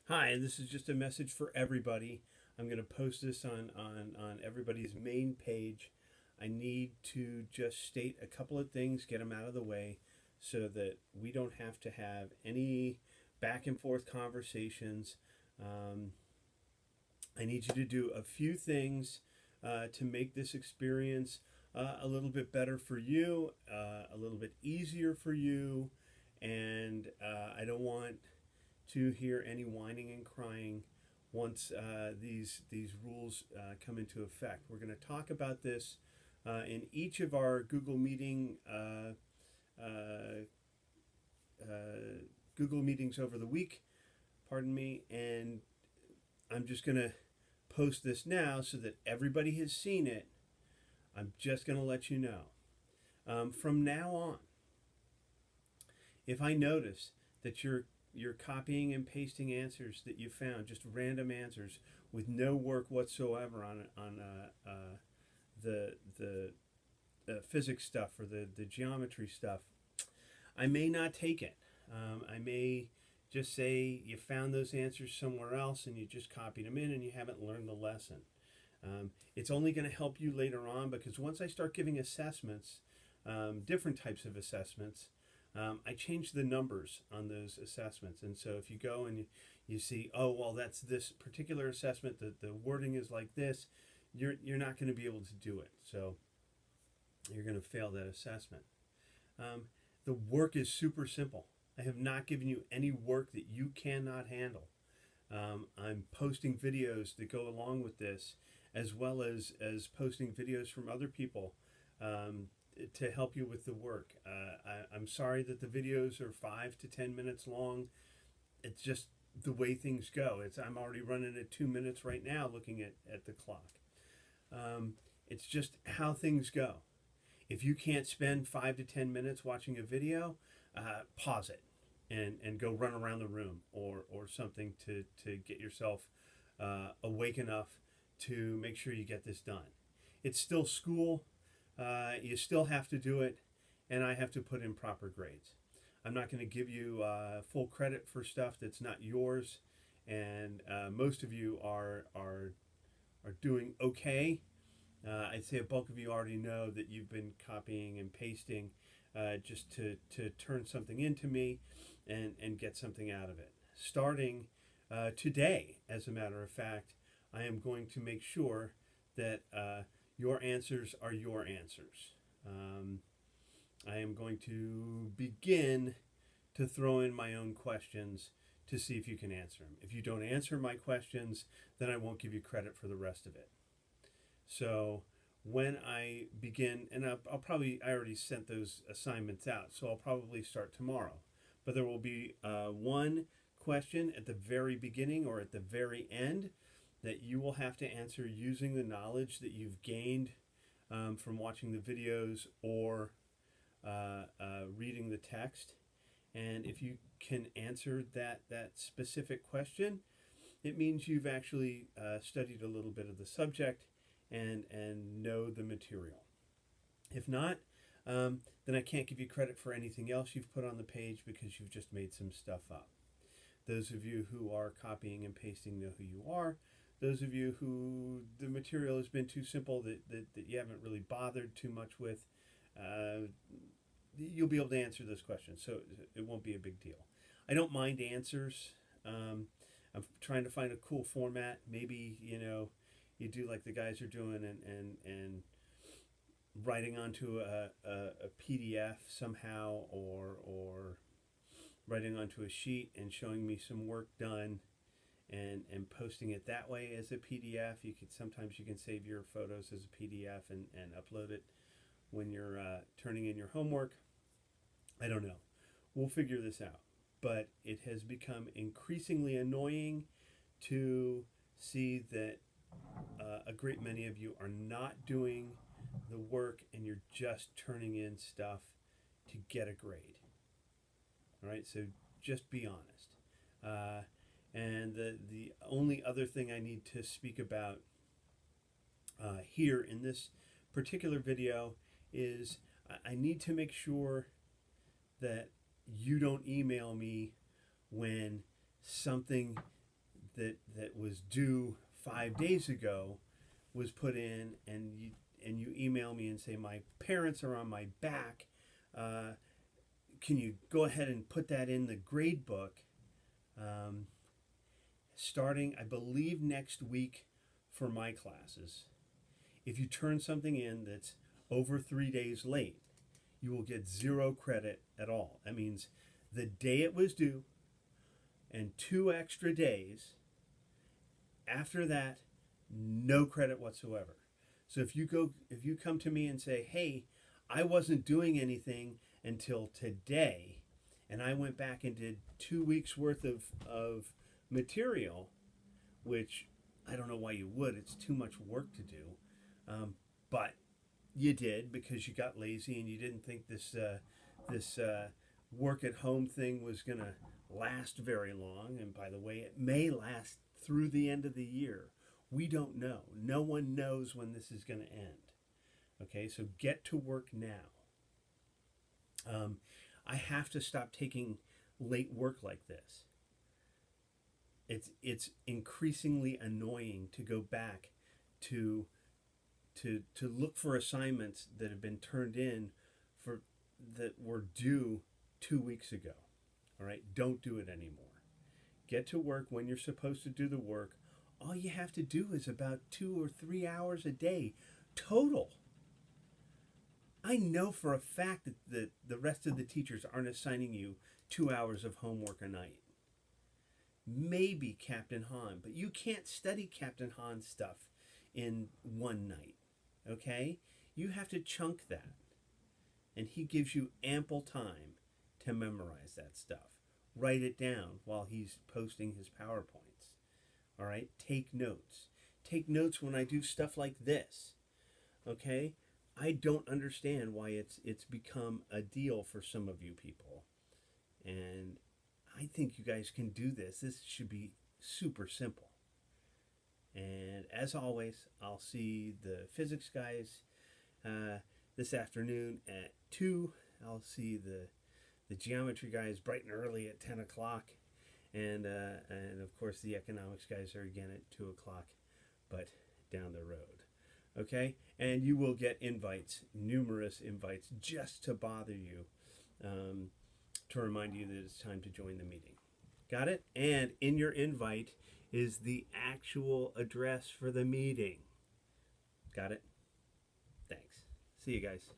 Hi, this is just a message for everybody. I'm going to post this on everybody's main page. I need to just state a couple of things, get them out of the way, so that we don't have to have any back and forth conversations. Um, I need you to do a few things to make this experience a little bit better for you, a little bit easier for you, and I don't want to hear any whining and crying once these rules come into effect. We're going to talk about this in each of our Google Meeting uh, Google meetings over the week. Pardon me, and I'm just going to post this now so that everybody has seen it. I'm just going to let you know. From now on, if I notice that you're copying and pasting answers that you found, just random answers with no work whatsoever on the physics stuff or the geometry stuff, I may not take it. I may just say you found those answers somewhere else and you just copied them in and you haven't learned the lesson. It's only going to help you later on because once I start giving assessments, different types of assessments, I change the numbers on those assessments. And so if you go and you see, oh, well, that's this particular assessment, the wording is like this, you're not going to be able to do it. So you're going to fail that assessment. Um, the work is super simple. I have not given you any work that you cannot handle. I'm posting videos that go along with this, as well as posting videos from other people to help you with the work. I'm sorry that the videos are 5 to 10 minutes long. It's just the way things go. I'm already running at 2 minutes right now looking at the clock. It's just how things go. If you can't spend 5 to 10 minutes watching a video, pause it and go run around the room or something to get yourself awake enough to make sure you get this done. It's still school. You still have to do it, and I have to put in proper grades. I'm not going to give you full credit for stuff that's not yours, and most of you are doing okay. I'd say a bulk of you already know that you've been copying and pasting just to turn something into me and get something out of it. Starting today, as a matter of fact, I am going to make sure that your answers are your answers. I am going to begin to throw in my own questions to see if you can answer them. If you don't answer my questions, then I won't give you credit for the rest of it. So when I begin, and I already sent those assignments out, so I'll probably start tomorrow. But there will be one question at the very beginning or at the very end that you will have to answer using the knowledge that you've gained from watching the videos or reading the text. And if you can answer that specific question, it means you've actually studied a little bit of the subject and know the material. If not, then I can't give you credit for anything else you've put on the page because you've just made some stuff up. Those of you who are copying and pasting know who you are. Those of you who the material has been too simple that you haven't really bothered too much with, you'll be able to answer those questions. So it won't be a big deal. I don't mind answers. I'm trying to find a cool format. Maybe, you do like the guys are doing and writing onto a PDF somehow or writing onto a sheet and showing me some work done and posting it that way as a PDF. Sometimes you can save your photos as a PDF and upload it when you're turning in your homework. I don't know. We'll figure this out. But it has become increasingly annoying to see that a great many of you are not doing the work and you're just turning in stuff to get a grade. All right, so just be honest. And the only other thing I need to speak about here in this particular video is I need to make sure that you don't email me when something that was due 5 days ago was put in, and you email me and say my parents are on my back. Can you go ahead and put that in the grade book? Starting, I believe, next week for my classes. If you turn something in that's over 3 days late, you will get 0 credit at all. That means the day it was due and 2 extra days. After that, no credit whatsoever. So if you come to me and say, "Hey, I wasn't doing anything until today, and I went back and did 2 weeks worth of material," which I don't know why you would. It's too much work to do, but you did because you got lazy and you didn't think this work at home thing was gonna last very long. And by the way, it may last through the end of the year. We don't know. No one knows when this is going to end. Okay, so get to work now. I have to stop taking late work like this. It's increasingly annoying to go back to look for assignments that have been turned in for that were due 2 weeks ago. All right, don't do it anymore. Get to work when you're supposed to do the work. All you have to do is about 2 or 3 hours a day total. I know for a fact that the rest of the teachers aren't assigning you 2 hours of homework a night. Maybe Captain Hahn, but you can't study Captain Hahn's stuff in one night. Okay? You have to chunk that. And he gives you ample time to memorize that stuff. Write it down while he's posting his PowerPoints. All right? Take notes. Take notes when I do stuff like this. Okay? I don't understand why it's become a deal for some of you people. And I think you guys can do this. This should be super simple. And as always, I'll see the physics guys this afternoon at 2. I'll see the geometry guys bright and early at 10 o'clock. And of course, the economics guys are again at 2 o'clock, but down the road. Okay? And you will get invites, numerous invites, just to bother you, to remind you that it's time to join the meeting. Got it? And in your invite is the actual address for the meeting. Got it? Thanks. See you guys.